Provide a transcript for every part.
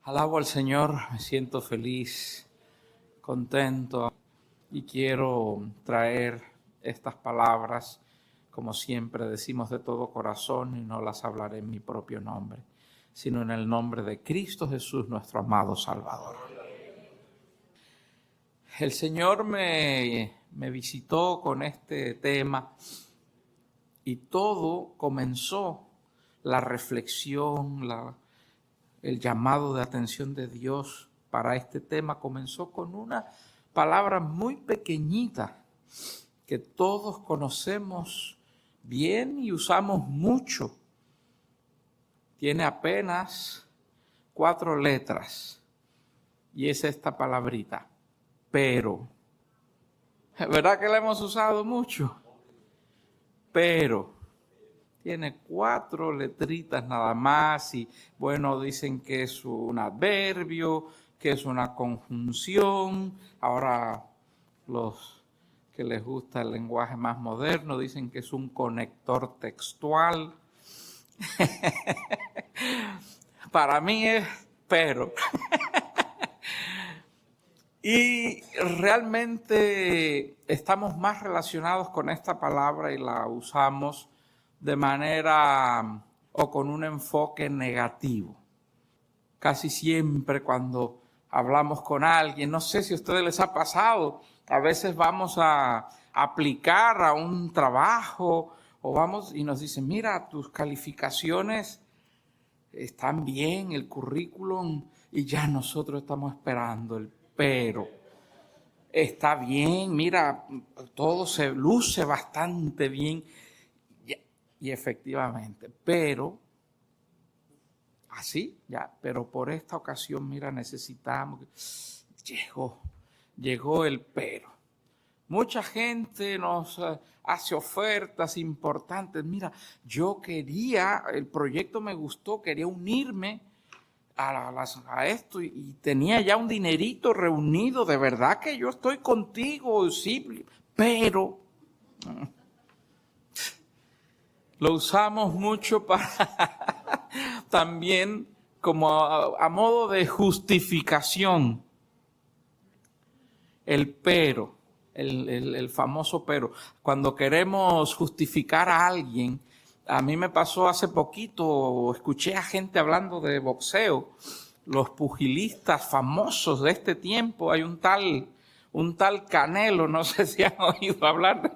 Alabo al Señor, me siento feliz, contento y quiero traer estas palabras, como siempre decimos, de todo corazón, y no las hablaré en mi propio nombre, sino en el nombre de Cristo Jesús, nuestro amado Salvador. El Señor me visitó con este tema y todo comenzó, la reflexión, el llamado de atención de Dios para este tema comenzó con una palabra muy pequeñita que todos conocemos bien y usamos mucho. Tiene apenas 4 letras y es esta palabrita, pero. ¿Verdad que la hemos usado mucho? Pero. Tiene 4 letritas nada más y bueno, dicen que es un adverbio, que es una conjunción. Ahora los que les gusta el lenguaje más moderno dicen que es un conector textual. Para mí es pero. Y realmente estamos más relacionados con esta palabra y la usamos de manera o con un enfoque negativo. Casi siempre cuando hablamos con alguien, no sé si a ustedes les ha pasado, a veces vamos a aplicar a un trabajo o vamos y nos dicen, mira, tus calificaciones están bien, el currículum, y ya nosotros estamos esperando el pero. Está bien, mira, todo se luce bastante bien. Y efectivamente, pero así, ya, pero por esta ocasión, mira, necesitamos, llegó el pero. Mucha gente nos hace ofertas importantes. Mira, yo quería, el proyecto me gustó, quería unirme a esto y tenía ya un dinerito reunido. De verdad que yo estoy contigo, sí, pero lo usamos mucho para también como a modo de justificación. El pero, el famoso pero. Cuando queremos justificar a alguien, a mí me pasó hace poquito, escuché a gente hablando de boxeo, los pugilistas famosos de este tiempo. Hay un tal Canelo, no sé si han oído hablar de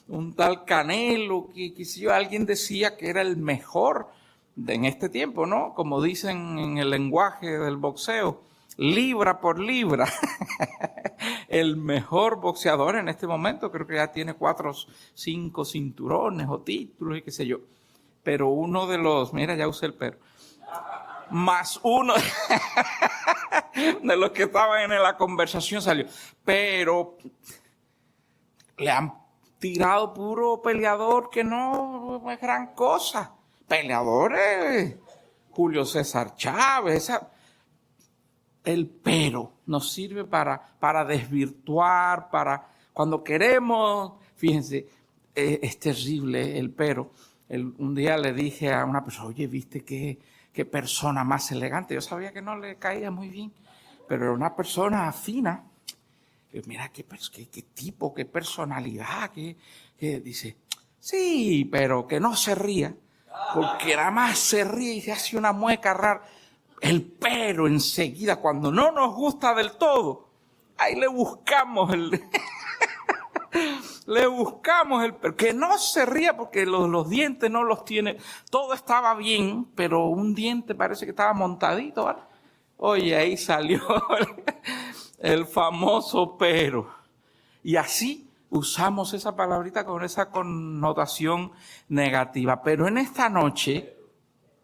un tal Canelo, que alguien decía que era el mejor en este tiempo, ¿no? Como dicen en el lenguaje del boxeo, libra por libra. El mejor boxeador en este momento, creo que ya tiene 4 o 5 cinturones o títulos y qué sé yo. Pero uno de los, mira, ya usé el pero, más uno de los que estaban en la conversación salió. Pero le han tirado puro peleador que no es gran cosa. Peleadores, Julio César Chávez. El pero nos sirve para desvirtuar, para cuando queremos, fíjense, es terrible el pero. Un día le dije a una persona, oye, ¿viste qué persona más elegante? Yo sabía que no le caía muy bien, pero era una persona fina. Mira qué tipo, qué personalidad, que dice, sí, pero que no se ría, porque nada más se ríe y se hace una mueca rara. El pero enseguida, cuando no nos gusta del todo, ahí le buscamos pero que no se ría porque los dientes no los tiene, todo estaba bien, pero un diente parece que estaba montadito, ¿vale? Oye, ahí salió el famoso pero. Y así usamos esa palabrita con esa connotación negativa. Pero en esta noche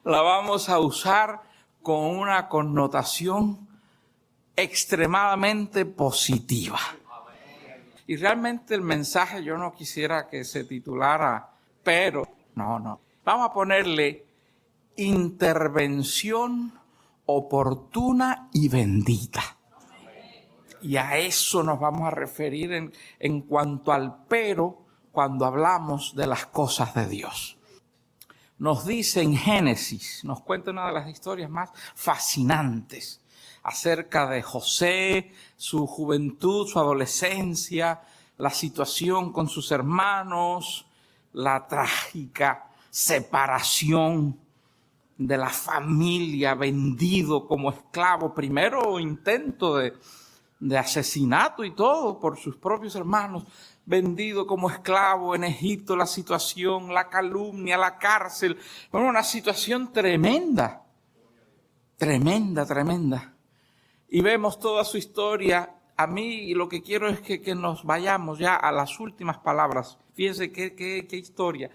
la vamos a usar con una connotación extremadamente positiva. Y realmente el mensaje yo no quisiera que se titulara pero, no. Vamos a ponerle intervención oportuna y bendita. Y a eso nos vamos a referir en cuanto al pero cuando hablamos de las cosas de Dios. nos dice en Génesis, nos cuenta una de las historias más fascinantes acerca de José, su juventud, su adolescencia, la situación con sus hermanos, la trágica separación de la familia, vendido como esclavo, primero intento de asesinato y todo por sus propios hermanos, vendido como esclavo en Egipto, la situación, la calumnia, la cárcel, bueno, una situación tremenda, tremenda. Y vemos toda su historia. A mí lo que quiero es que nos vayamos ya a las últimas palabras. Fíjense qué historia.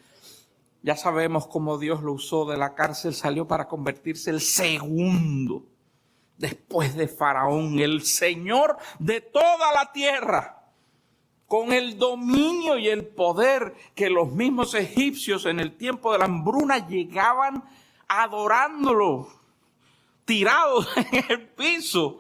Ya sabemos cómo Dios lo usó de la cárcel, salió para convertirse el segundo, después de Faraón, el Señor de toda la tierra, con el dominio y el poder que los mismos egipcios en el tiempo de la hambruna llegaban adorándolo, tirados en el piso.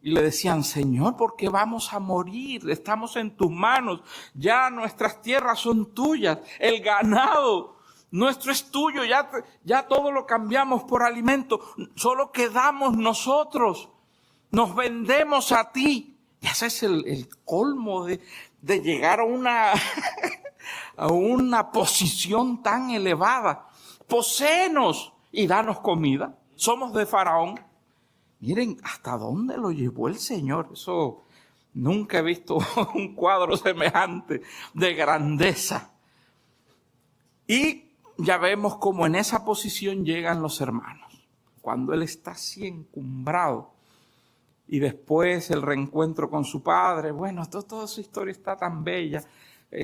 Y le decían, Señor, ¿por qué vamos a morir? Estamos en tus manos, ya nuestras tierras son tuyas, el ganado nuestro es tuyo, ya todo lo cambiamos por alimento, solo quedamos nosotros, nos vendemos a ti. Y ese es el colmo de llegar a una posición tan elevada. Poséenos y danos comida. Somos de Faraón. Miren hasta dónde lo llevó el Señor. Eso, nunca he visto un cuadro semejante de grandeza. Y ya vemos cómo en esa posición llegan los hermanos. Cuando él está así encumbrado. Y después el reencuentro con su padre. Bueno, toda su historia está tan bella.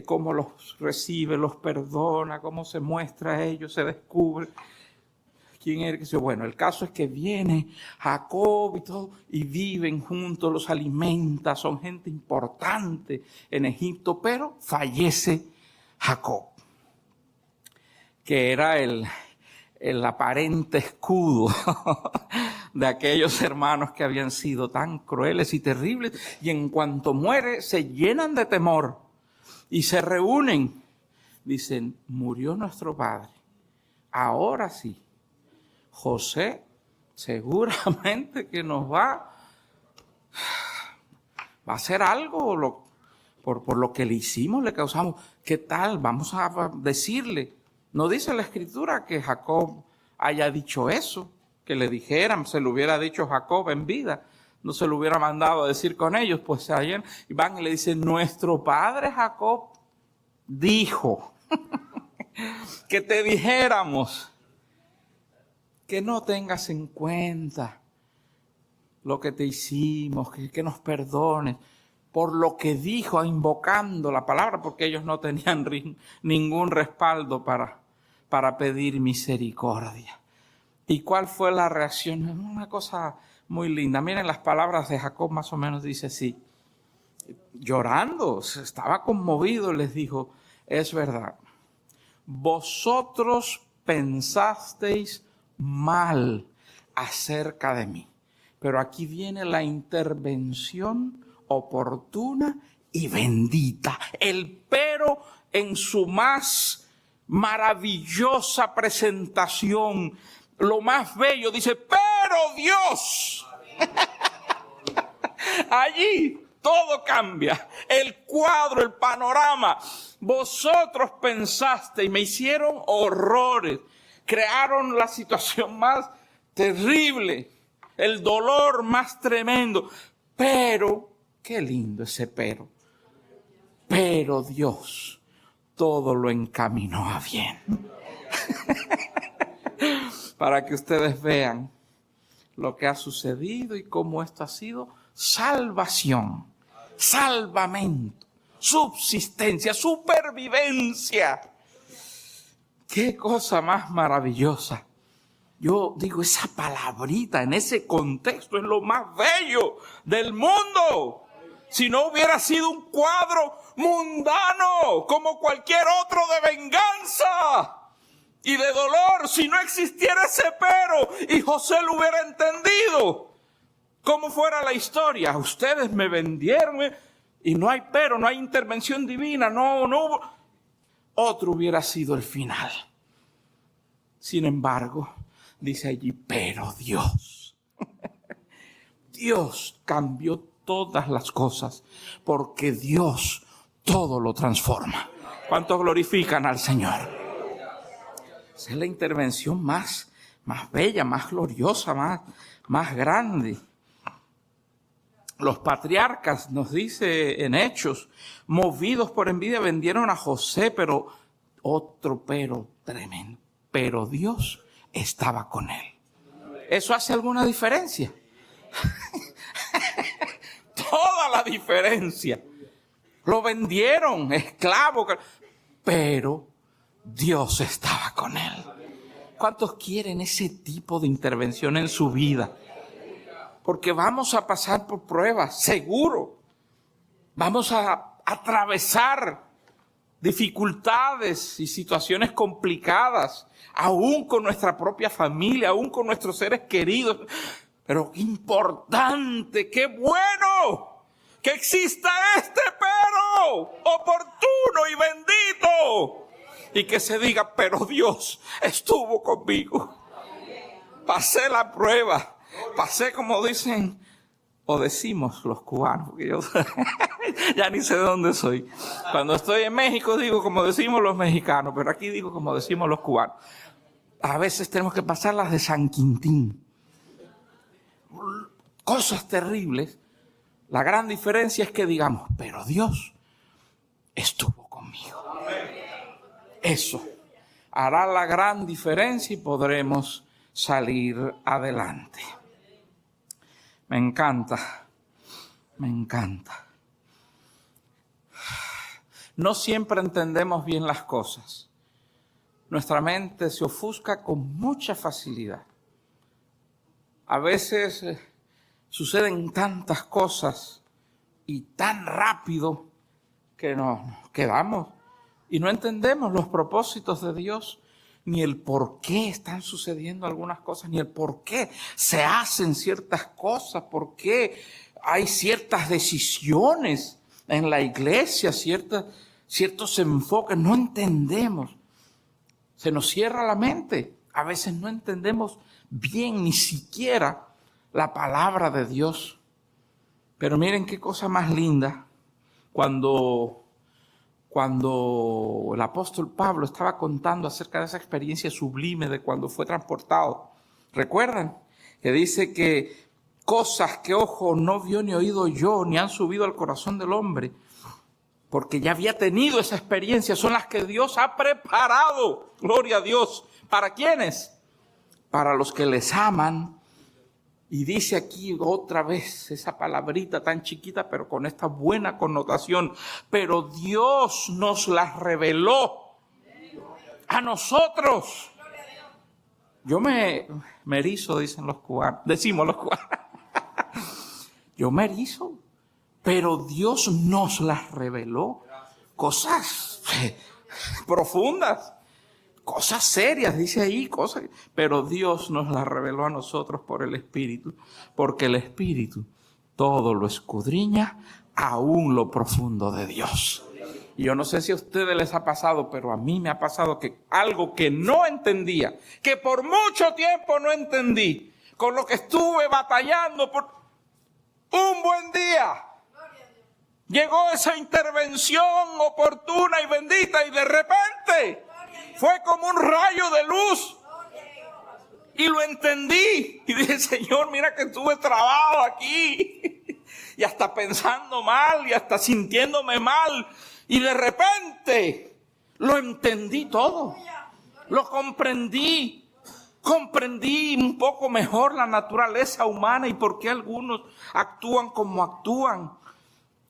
Cómo los recibe, los perdona, cómo se muestra a ellos, se descubre quién es. Bueno, el caso es que viene Jacob y todo, y viven juntos, los alimenta, son gente importante en Egipto, pero fallece Jacob, que era el aparente escudo de aquellos hermanos que habían sido tan crueles y terribles, y en cuanto muere se llenan de temor y se reúnen. Dicen, murió nuestro padre, ahora sí, José seguramente que nos va a hacer algo por lo que le hicimos, le causamos. ¿Qué tal? Vamos a decirle. No dice la Escritura que Jacob haya dicho eso, que le dijeran, se lo hubiera dicho Jacob en vida, no se lo hubiera mandado a decir con ellos, pues ayer y van y le dicen, nuestro padre Jacob dijo que te dijéramos que no tengas en cuenta lo que te hicimos, que nos perdones, por lo que dijo, invocando la palabra, porque ellos no tenían ningún respaldo para pedir misericordia. ¿Y cuál fue la reacción? Una cosa muy linda. Miren las palabras de Jacob, más o menos dice así. Llorando, estaba conmovido, les dijo, es verdad, vosotros pensasteis mal acerca de mí, pero aquí viene la intervención oportuna y bendita, el pero en su más maravillosa presentación, lo más bello, dice, pero Dios, allí todo cambia, el cuadro, el panorama. Vosotros pensasteis, me hicieron horrores, crearon la situación más terrible, el dolor más tremendo, pero, qué lindo ese pero Dios todo lo encaminó a bien. Para que ustedes vean lo que ha sucedido y cómo esto ha sido salvación, salvamento, subsistencia, supervivencia. Qué cosa más maravillosa. Yo digo, esa palabrita en ese contexto es lo más bello del mundo. Si no hubiera sido un cuadro mundano como cualquier otro de venganza y de dolor, si no existiera ese pero y José lo hubiera entendido, como fuera la historia, ustedes me vendieron y no hay pero, no hay intervención divina, no hubo. Otro hubiera sido el final. Sin embargo, dice allí, pero Dios, Dios cambió todas las cosas, porque Dios todo lo transforma. ¿Cuántos glorifican al Señor? Esa es la intervención más bella, más gloriosa, más grande. Los patriarcas, nos dice en Hechos, movidos por envidia vendieron a José, pero tremendo. Pero Dios estaba con él. ¿Eso hace alguna diferencia? Toda la diferencia. Lo vendieron, esclavo, pero Dios estaba con él. ¿Cuántos quieren ese tipo de intervención en su vida? Porque vamos a pasar por pruebas, seguro. Vamos a atravesar dificultades y situaciones complicadas, aún con nuestra propia familia, aún con nuestros seres queridos. Pero importante, qué bueno que exista este pero oportuno y bendito. Y que se diga, pero Dios estuvo conmigo. Pasé la prueba, pasé como dicen o decimos los cubanos, porque yo ya ni sé de dónde soy. Cuando estoy en México digo como decimos los mexicanos, pero aquí digo como decimos los cubanos. A veces tenemos que pasar las de San Quintín. Cosas terribles. La gran diferencia es que digamos, pero Dios estuvo conmigo. Eso hará la gran diferencia y podremos salir adelante. Me encanta, me encanta. No siempre entendemos bien las cosas. Nuestra mente se ofusca con mucha facilidad. A veces suceden tantas cosas y tan rápido que nos quedamos y no entendemos los propósitos de Dios, ni el por qué están sucediendo algunas cosas, ni el por qué se hacen ciertas cosas, por qué hay ciertas decisiones en la iglesia, ciertos enfoques. No entendemos. Se nos cierra la mente. A veces no entendemos bien ni siquiera la palabra de Dios. Pero miren qué cosa más linda cuando el apóstol Pablo estaba contando acerca de esa experiencia sublime de cuando fue transportado. ¿Recuerdan? Que dice que cosas que ojo no vio ni oído yo, ni han subido al corazón del hombre, porque ya había tenido esa experiencia, son las que Dios ha preparado. Gloria a Dios. ¿Para quiénes? Para los que les aman. Y dice aquí otra vez esa palabrita tan chiquita, pero con esta buena connotación. Pero Dios nos las reveló a nosotros. Yo me erizo, dicen los cubanos. Decimos los cubanos. Yo me erizo. Pero Dios nos las reveló. Cosas profundas. Cosas serias, dice ahí, pero Dios nos las reveló a nosotros por el Espíritu, porque el Espíritu todo lo escudriña, aún lo profundo de Dios. Y yo no sé si a ustedes les ha pasado, pero a mí me ha pasado que algo que no entendía, que por mucho tiempo no entendí, con lo que estuve batallando por un buen día, llegó esa intervención oportuna y bendita y de repente fue como un rayo de luz. Y lo entendí. Y dije, Señor, mira que estuve trabado aquí. Y hasta pensando mal y hasta sintiéndome mal. Y de repente lo entendí todo. Lo comprendí. Comprendí un poco mejor la naturaleza humana y por qué algunos actúan como actúan.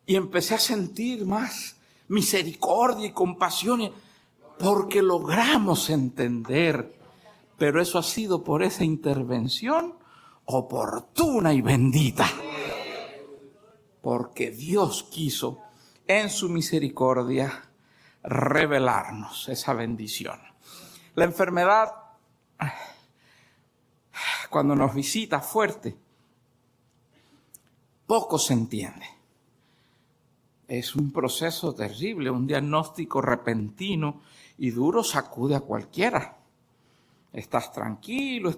Y empecé a sentir más misericordia y compasión. Porque logramos entender, pero eso ha sido por esa intervención oportuna y bendita. Porque Dios quiso en su misericordia revelarnos esa bendición. La enfermedad, cuando nos visita fuerte, poco se entiende. Es un proceso terrible, un diagnóstico repentino y duro sacude a cualquiera. estás tranquilo,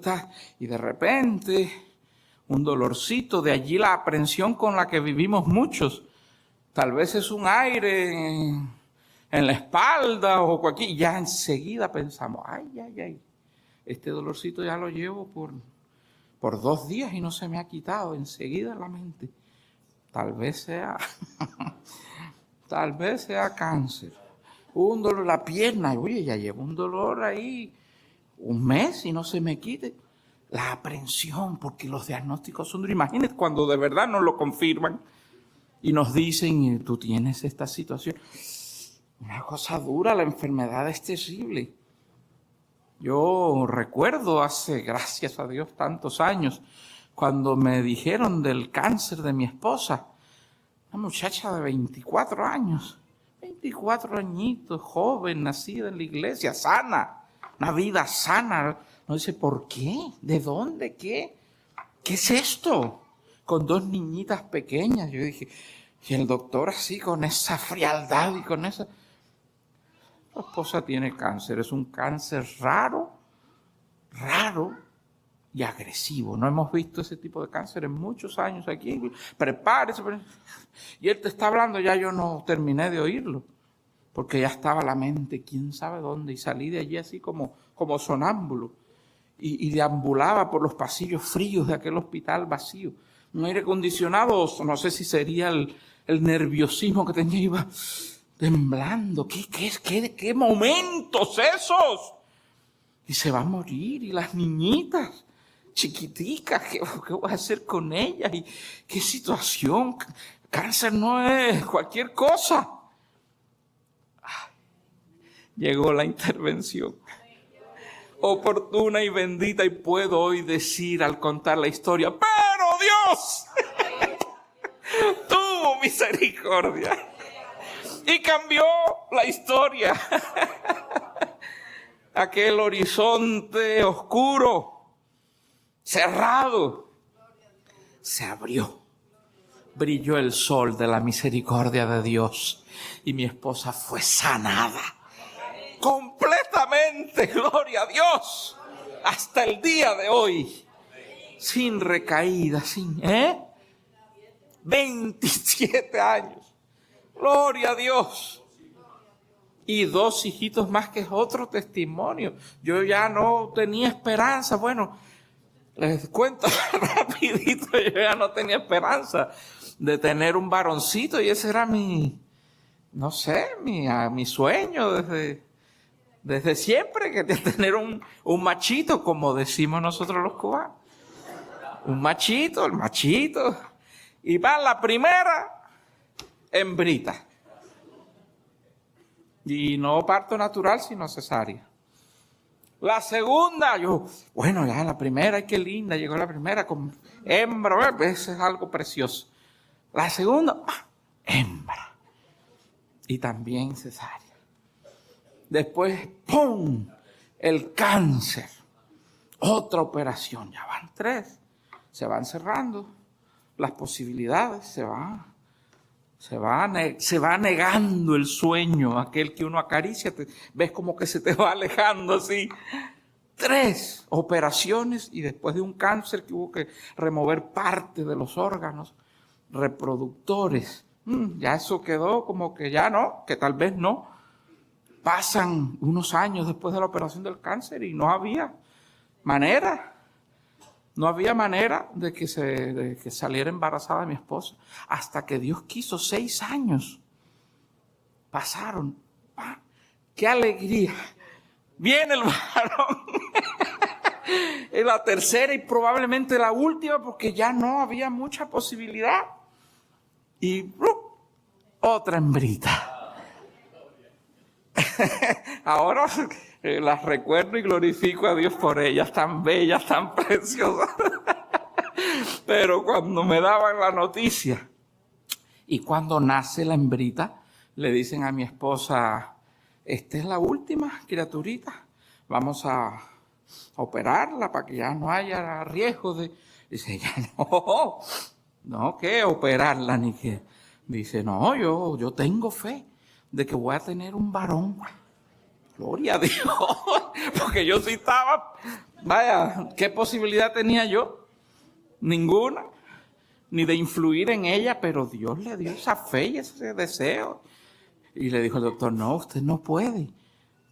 y de repente un dolorcito, de allí la aprensión con la que vivimos muchos. Tal vez es un aire en la espalda o cualquier, y ya enseguida pensamos, ay, este dolorcito ya lo llevo por 2 días y no se me ha quitado, enseguida en la mente. Tal vez sea cáncer. Un dolor en la pierna, oye, ya llevo un dolor ahí 1 mes y no se me quite. La aprensión, porque los diagnósticos son duros. Imagínate cuando de verdad nos lo confirman y nos dicen, tú tienes esta situación. Una cosa dura, la enfermedad es terrible. Yo recuerdo hace, gracias a Dios, tantos años, cuando me dijeron del cáncer de mi esposa, una muchacha de 24 años, 24 añitos, joven, nacida en la iglesia, sana, una vida sana. No dice, ¿por qué? ¿De dónde? ¿Qué es esto? Con 2 niñitas pequeñas. Yo dije, y el doctor así con esa frialdad y con esa... Tu esposa tiene cáncer, es un cáncer raro y agresivo. No hemos visto ese tipo de cáncer en muchos años aquí. Prepárese. Y él te está hablando, ya yo no terminé de oírlo, porque ya estaba la mente, quién sabe dónde, y salí de allí así como sonámbulo. Y deambulaba por los pasillos fríos de aquel hospital vacío. Un aire acondicionado, no sé si sería el nerviosismo que tenía, iba temblando. ¿Qué momentos esos? Y se va a morir, y las niñitas chiquiticas, ¿qué voy a hacer con ellas? ¿Y qué situación? Cáncer no es cualquier cosa. Llegó la intervención oportuna y bendita, y puedo hoy decir al contar la historia, pero Dios tuvo misericordia y cambió la historia. Aquel horizonte oscuro, cerrado, se abrió. Brilló el sol de la misericordia de Dios y mi esposa fue sanada. Completamente, gloria a Dios, hasta el día de hoy, sin recaída, 27 años, gloria a Dios, y 2 hijitos más, que es otro testimonio. Yo ya no tenía esperanza, bueno, les cuento rapidito, yo ya no tenía esperanza de tener un varoncito, y ese era mi sueño desde siempre, que tener un machito, como decimos nosotros los cubanos. Un machito, el machito. Y va la primera, hembrita. Y no parto natural, sino cesárea. La segunda, ya la primera, qué linda, llegó la primera con hembra, eso es algo precioso. La segunda, hembra. Y también cesárea. Después, ¡pum!, el cáncer. Otra operación, ya van 3. Se van cerrando las posibilidades, se va negando el sueño, aquel que uno acaricia, ves como que se te va alejando así. 3 operaciones, y después de un cáncer que hubo que remover parte de los órganos reproductores. Ya eso quedó como que ya no, que tal vez no. Pasan unos años después de la operación del cáncer y no había manera de que saliera embarazada mi esposa, hasta que Dios quiso. 6 años pasaron. ¡Qué alegría! Viene el varón. Es la tercera y probablemente la última, porque ya no había mucha posibilidad. Y otra hembrita. Ahora las recuerdo y glorifico a Dios por ellas, tan bellas, tan preciosas. Pero cuando me daban la noticia, y cuando nace la hembrita, le dicen a mi esposa, esta es la última criaturita, vamos a operarla para que ya no haya riesgo de... Dice ella, no, ¿qué? Operarla ni qué. Dice, no, yo tengo fe de que voy a tener un varón. Gloria a Dios. Porque yo sí estaba, vaya, ¿qué posibilidad tenía yo? Ninguna. Ni de influir en ella, pero Dios le dio esa fe y ese deseo. Y le dijo el doctor, no, usted no puede.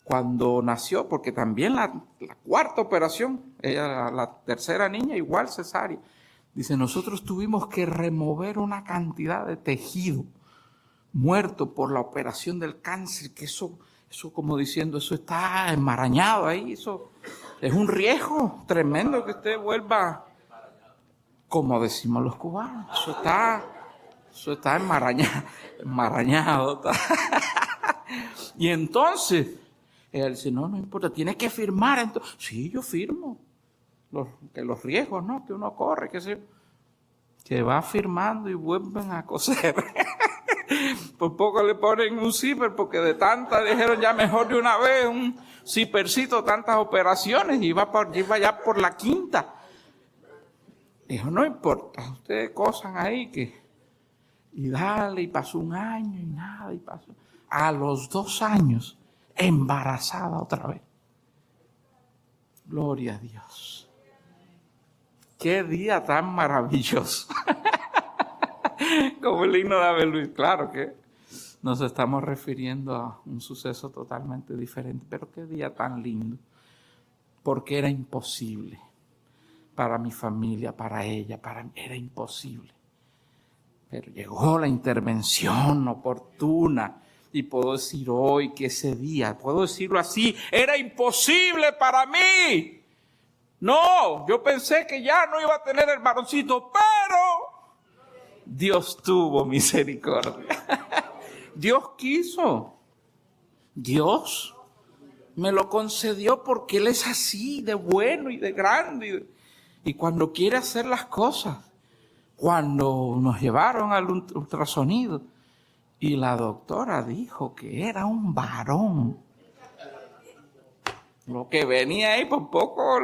Cuando nació, porque también la cuarta operación, ella, la tercera niña, igual cesárea. Dice, nosotros tuvimos que remover una cantidad de tejido muerto por la operación del cáncer, que eso como diciendo, eso está enmarañado ahí, eso es un riesgo tremendo que usted vuelva, como decimos los cubanos, eso está enmarañado. Y entonces, ella dice, no importa, tiene que firmar. Entonces, sí, yo firmo. Los riesgos, ¿no? Que uno corre, que va firmando y vuelven a coser. Por poco le ponen un zipper, porque de tantas dijeron ya mejor de una vez, un zippercito, tantas operaciones, y iba ya por la quinta. Dijo, no importa, ustedes cosan ahí y dale, y pasó un año y nada, y pasó. A los 2 años, embarazada otra vez. Gloria a Dios. Qué día tan maravilloso. Como el himno de Abel Luis. Claro que nos estamos refiriendo a un suceso totalmente diferente, pero qué día tan lindo. Porque era imposible. Para mi familia, para ella, para mí, era imposible. Pero llegó la intervención oportuna. Y puedo decir hoy que ese día, puedo decirlo así, era imposible para mí. No, yo pensé que ya no iba a tener el varoncito, pero Dios tuvo misericordia. Dios quiso. Dios me lo concedió porque Él es así, de bueno y de grande. Y cuando quiere hacer las cosas, cuando nos llevaron al ultrasonido, y la doctora dijo que era un varón. Lo que venía ahí por poco.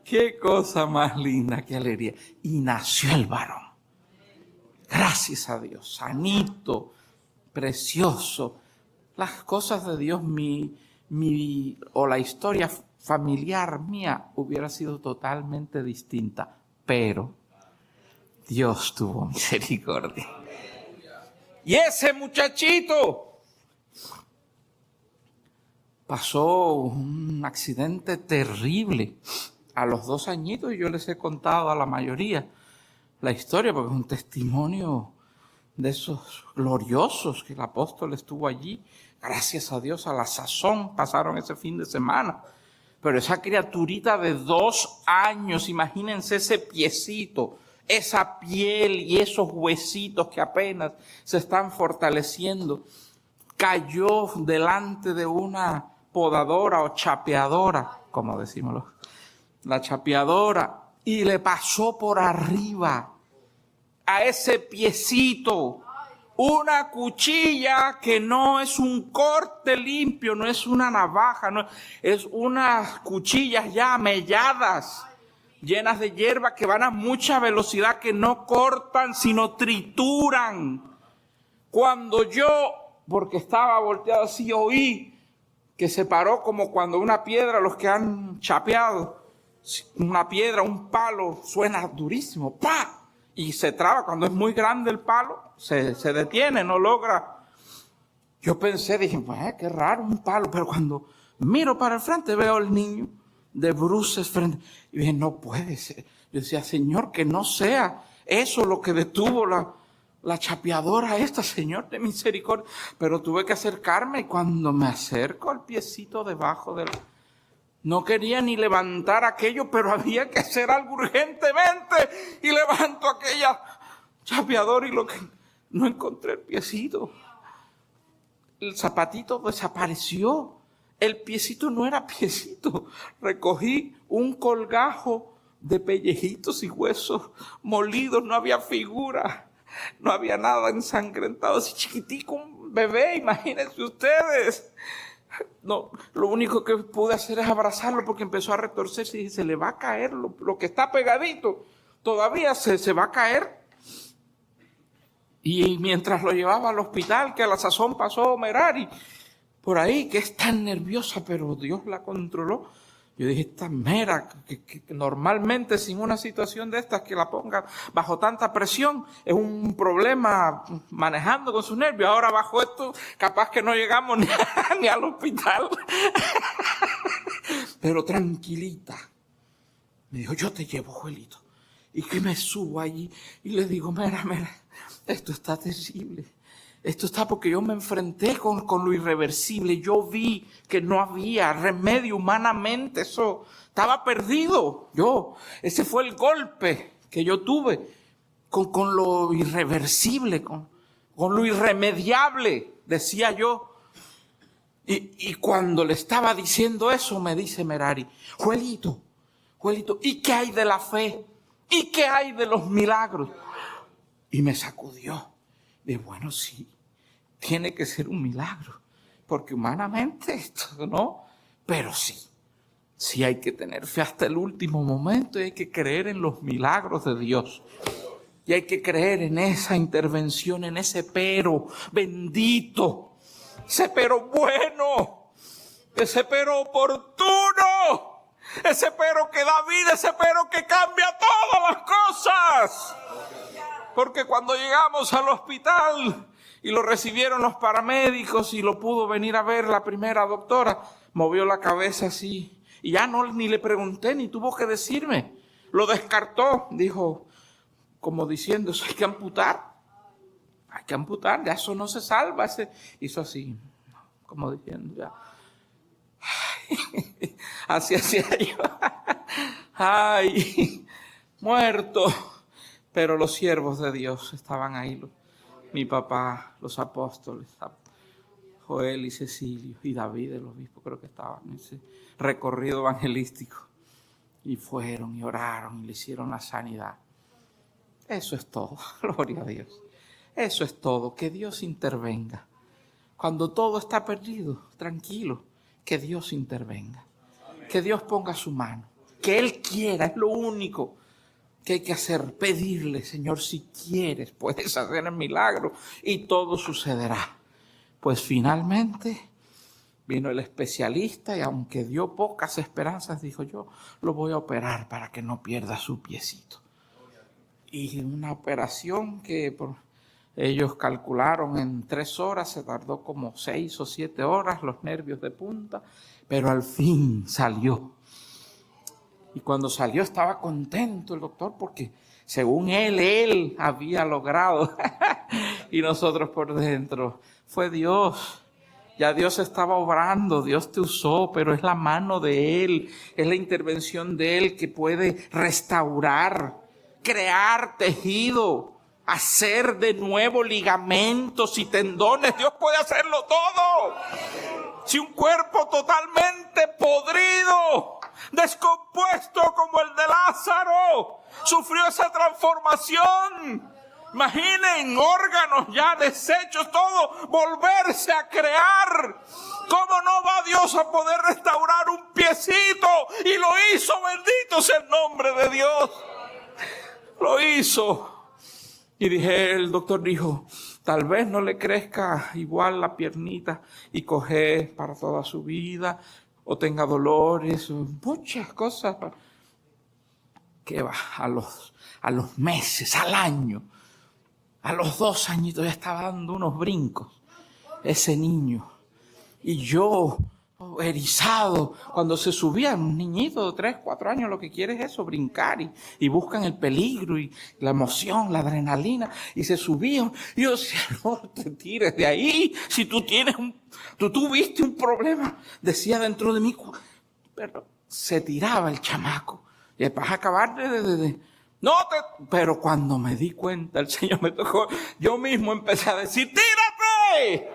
Qué cosa más linda, qué alegría. Y nació el varón. Gracias a Dios, sanito, precioso. Las cosas de Dios, o la historia familiar mía hubiera sido totalmente distinta, pero Dios tuvo misericordia. Y ese muchachito pasó un accidente terrible a los 2 añitos, y yo les he contado a la mayoría la historia, porque es un testimonio de esos gloriosos que el apóstol estuvo allí. Gracias a Dios, a la sazón pasaron ese fin de semana. Pero esa criaturita de 2 años, imagínense ese piecito, esa piel y esos huesitos que apenas se están fortaleciendo, cayó delante de una podadora o chapeadora, como decimos la chapeadora, y le pasó por arriba a ese piecito una cuchilla que no es un corte limpio, no es una navaja, no, es unas cuchillas ya melladas, llenas de hierba, que van a mucha velocidad, que no cortan sino trituran. Cuando yo, porque estaba volteado así, oí que se paró como cuando una piedra, los que han chapeado, una piedra, un palo, suena durísimo, ¡pa! Y se traba. Cuando es muy grande el palo, se detiene, no logra. Yo pensé, dije, pues qué raro un palo, pero cuando miro para el frente veo al niño de bruces frente, y dije, no puede ser. Yo decía, Señor, que no sea eso lo que detuvo la chapeadora esta, Señor, de misericordia. Pero tuve que acercarme, y cuando me acerco al piecito debajo del... No quería ni levantar aquello, pero había que hacer algo urgentemente. Y levanto aquella chapeadora y lo que no encontré el piecito. El zapatito desapareció. El piecito no era piecito. Recogí un colgajo de pellejitos y huesos molidos. No había figura. No había nada ensangrentado. Así chiquitico, un bebé, imagínense ustedes. No, lo único que pude hacer es abrazarlo, porque empezó a retorcerse y dije, se le va a caer lo que está pegadito, todavía se va a caer. Y mientras lo llevaba al hospital, que a la sazón pasó Merari, por ahí que es tan nerviosa, pero Dios la controló. Yo dije, esta mera, que normalmente sin una situación de estas que la ponga bajo tanta presión, es un problema manejando con sus nervios. Ahora bajo esto, capaz que no llegamos ni al hospital. Pero tranquilita. Me dijo, yo te llevo, Joelito. Y que me subo allí y le digo, mira, esto está terrible. Esto está porque yo me enfrenté con lo irreversible. Yo vi que no había remedio humanamente. Eso estaba perdido. Ese fue el golpe que yo tuve con lo irreversible, con lo irremediable, decía yo. Y cuando le estaba diciendo eso, me dice Merari, Joelito, ¿y qué hay de la fe? ¿Y qué hay de los milagros? Y me sacudió. De bueno, sí, tiene que ser un milagro, porque humanamente esto no, pero sí hay que tener fe hasta el último momento y hay que creer en los milagros de Dios. Y hay que creer en esa intervención, en ese pero bendito, ese pero bueno, ese pero oportuno, ese pero que da vida, ese pero que cambia todas las cosas. Porque cuando llegamos al hospital y lo recibieron los paramédicos y lo pudo venir a ver la primera doctora, movió la cabeza así y ya ni le pregunté ni tuvo que decirme. Lo descartó, dijo, como diciendo, eso hay que amputar, ya eso no se salva. Hizo así, como diciendo, ya. Así hacía yo. Ay, muerto. Pero los siervos de Dios estaban ahí, mi papá, los apóstoles, Joel y Cecilio y David, el obispo, creo que estaban en ese recorrido evangelístico. Y fueron y oraron y le hicieron la sanidad. Eso es todo, gloria a Dios. Eso es todo, que Dios intervenga. Cuando todo está perdido, tranquilo, que Dios intervenga. Que Dios ponga su mano, que Él quiera, es lo único que hay que hacer, pedirle, Señor, si quieres, puedes hacer el milagro y todo sucederá. Pues finalmente vino el especialista y aunque dio pocas esperanzas, dijo, yo lo voy a operar para que no pierda su piecito. Y una operación que ellos calcularon en 3 horas, se tardó como 6 o 7 horas, los nervios de punta, pero al fin salió. Y cuando salió estaba contento el doctor porque según él había logrado. Y nosotros por dentro, fue Dios. Ya Dios estaba obrando, Dios te usó, pero es la mano de Él, es la intervención de Él que puede restaurar, crear tejido, hacer de nuevo ligamentos y tendones. Dios puede hacerlo todo. Si un cuerpo totalmente podrido, descompuesto como el de Lázaro, sufrió esa transformación, imaginen, órganos ya deshechos, todo, volverse a crear. ¿Cómo no va Dios a poder restaurar un piecito? Y lo hizo, bendito sea el nombre de Dios. Lo hizo. Y el doctor dijo, tal vez no le crezca igual la piernita y coge para toda su vida, o tenga dolores, o muchas cosas. Que va, a los meses, al año, a los 2 añitos ya estaba dando unos brincos, ese niño. Y yo, erizado, cuando se subía un niñito de 3, 4 años, lo que quiere es eso, brincar, y buscan el peligro y la emoción, la adrenalina, y se subían. Y yo decía, no te tires de ahí, si tú tuviste un problema, decía dentro de mí, pero se tiraba el chamaco, y después acabar pero cuando me di cuenta, el Señor me tocó, yo mismo empecé a decir, tírate,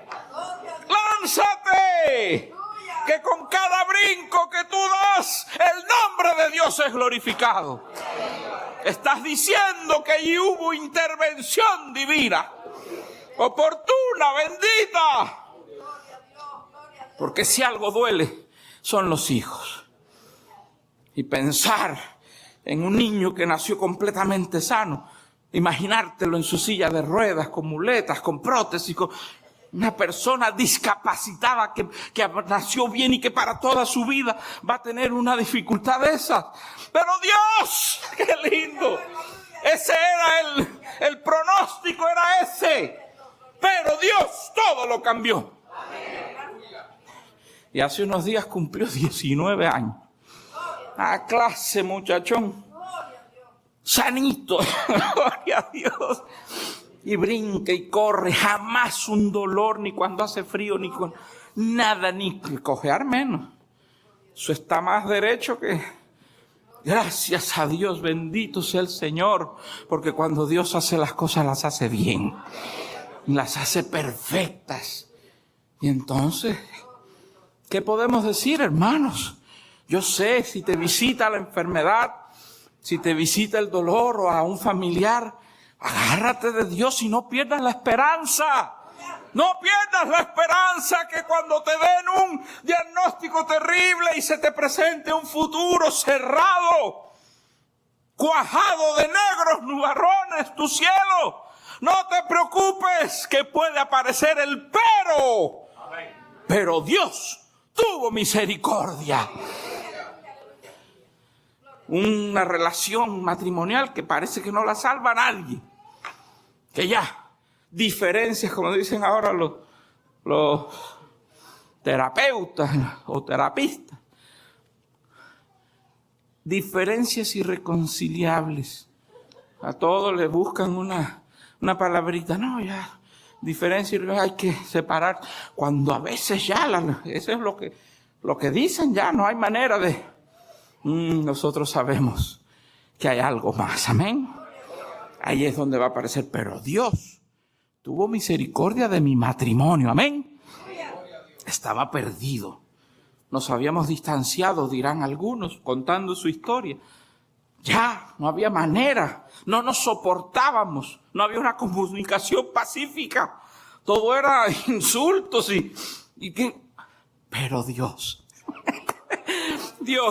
lánzate, que con cada brinco que tú das, el nombre de Dios es glorificado. Estás diciendo que allí hubo intervención divina, oportuna, bendita. Porque si algo duele, son los hijos. Y pensar en un niño que nació completamente sano, imaginártelo en su silla de ruedas, con muletas, con prótesis, Una persona discapacitada que nació bien y que para toda su vida va a tener una dificultad de esas. Pero Dios, qué lindo. Ese era el pronóstico, era ese. Pero Dios todo lo cambió. Y hace unos días cumplió 19 años. A clase, muchachón. Sanito. Gloria a Dios. Y brinca y corre, jamás un dolor, ni cuando hace frío, ni con nada, ni cojear menos. Eso está más derecho que... Gracias a Dios, bendito sea el Señor, porque cuando Dios hace las cosas, las hace bien, las hace perfectas. Y entonces, ¿qué podemos decir, hermanos? Yo sé, si te visita la enfermedad, si te visita el dolor o a un familiar, agárrate de Dios y no pierdas la esperanza. No pierdas la esperanza que cuando te den un diagnóstico terrible y se te presente un futuro cerrado, cuajado de negros nubarrones tu cielo, no te preocupes que puede aparecer el pero. Pero Dios tuvo misericordia. Una relación matrimonial que parece que no la salva nadie. Que ya, diferencias, como dicen ahora los terapeutas o terapistas, diferencias irreconciliables. A todos les buscan una palabrita. No, ya, diferencia, hay que separar. Cuando a veces ya, eso es lo que dicen, ya no hay manera de... nosotros sabemos que hay algo más, amén. Ahí es donde va a aparecer, pero Dios tuvo misericordia de mi matrimonio, amén. Estaba perdido, nos habíamos distanciado, dirán algunos, contando su historia. Ya, no había manera, no nos soportábamos, no había una comunicación pacífica, todo era insultos y que... Pero Dios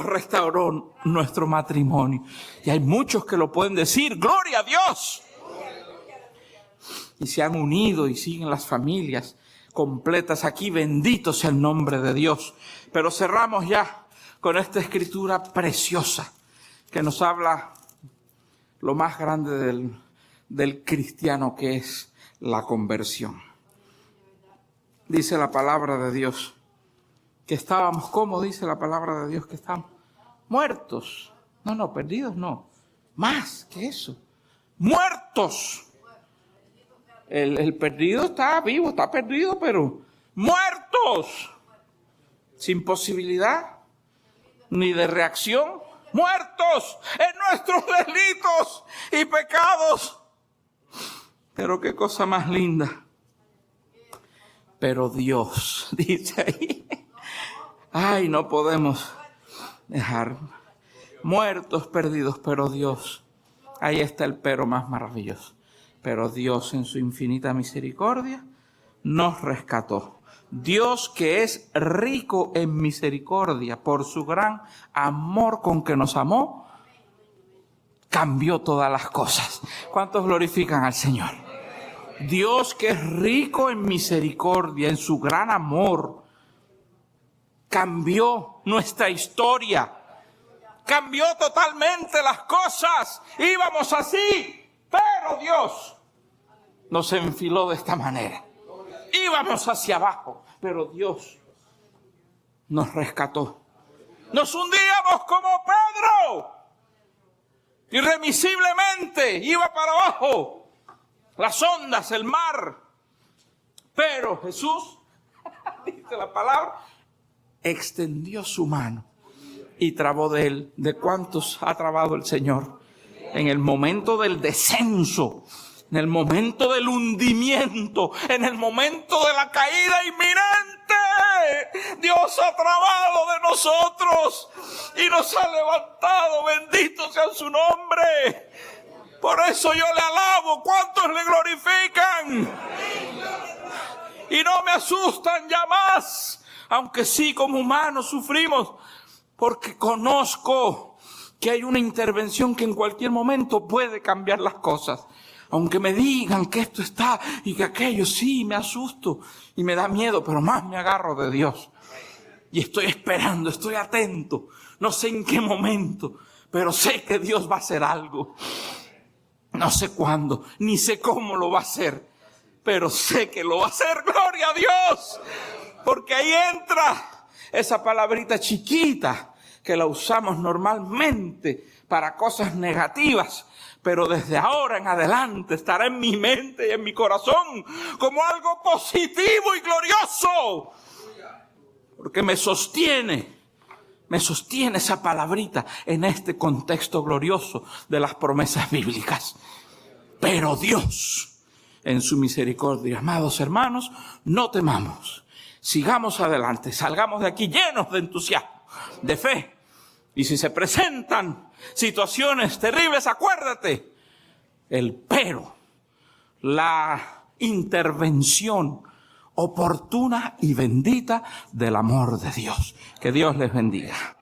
restauró nuestro matrimonio. Y hay muchos que lo pueden decir, ¡gloria a Dios! Y se han unido y siguen las familias completas aquí, bendito sea el nombre de Dios. Pero cerramos ya con esta escritura preciosa que nos habla lo más grande del cristiano, que es la conversión. Dice la palabra de Dios que estábamos, ¿cómo dice la palabra de Dios que estamos? Muertos. No, perdidos no. Más que eso. Muertos. El perdido está vivo, está perdido, pero muertos. Sin posibilidad ni de reacción. Muertos en nuestros delitos y pecados. Pero qué cosa más linda. Pero Dios, dice ahí. Ay, no podemos dejar muertos, perdidos, pero Dios, ahí está el pero más maravilloso. Pero Dios en su infinita misericordia nos rescató. Dios, que es rico en misericordia por su gran amor con que nos amó, cambió todas las cosas. ¿Cuántos glorifican al Señor? Dios, que es rico en misericordia, en su gran amor, cambió nuestra historia, cambió totalmente las cosas. Íbamos así, pero Dios nos enfiló de esta manera. Íbamos hacia abajo, pero Dios nos rescató. Nos hundíamos como Pedro, irremisiblemente, iba para abajo, las ondas, el mar. Pero Jesús, dice la palabra, extendió su mano y trabó de él. ¿De cuántos ha trabado el Señor? En el momento del descenso, en el momento del hundimiento, en el momento de la caída inminente, Dios ha trabado de nosotros y nos ha levantado. Bendito sea su nombre. Por eso yo le alabo. ¿Cuántos le glorifican? Y no me asustan ya más, aunque sí como humanos sufrimos, porque conozco que hay una intervención que en cualquier momento puede cambiar las cosas. Aunque me digan que esto está y que aquello, sí, me asusto y me da miedo, pero más me agarro de Dios. Y estoy esperando, estoy atento. No sé en qué momento, pero sé que Dios va a hacer algo. No sé cuándo, ni sé cómo lo va a hacer, pero sé que lo va a hacer. ¡Gloria a Dios! Porque ahí entra esa palabrita chiquita que la usamos normalmente para cosas negativas, pero desde ahora en adelante estará en mi mente y en mi corazón como algo positivo y glorioso. Porque me sostiene esa palabrita en este contexto glorioso de las promesas bíblicas. Pero Dios, en su misericordia, amados hermanos, no temamos. Sigamos adelante, salgamos de aquí llenos de entusiasmo, de fe. Y si se presentan situaciones terribles, acuérdate, la intervención oportuna y bendita del amor de Dios. Que Dios les bendiga.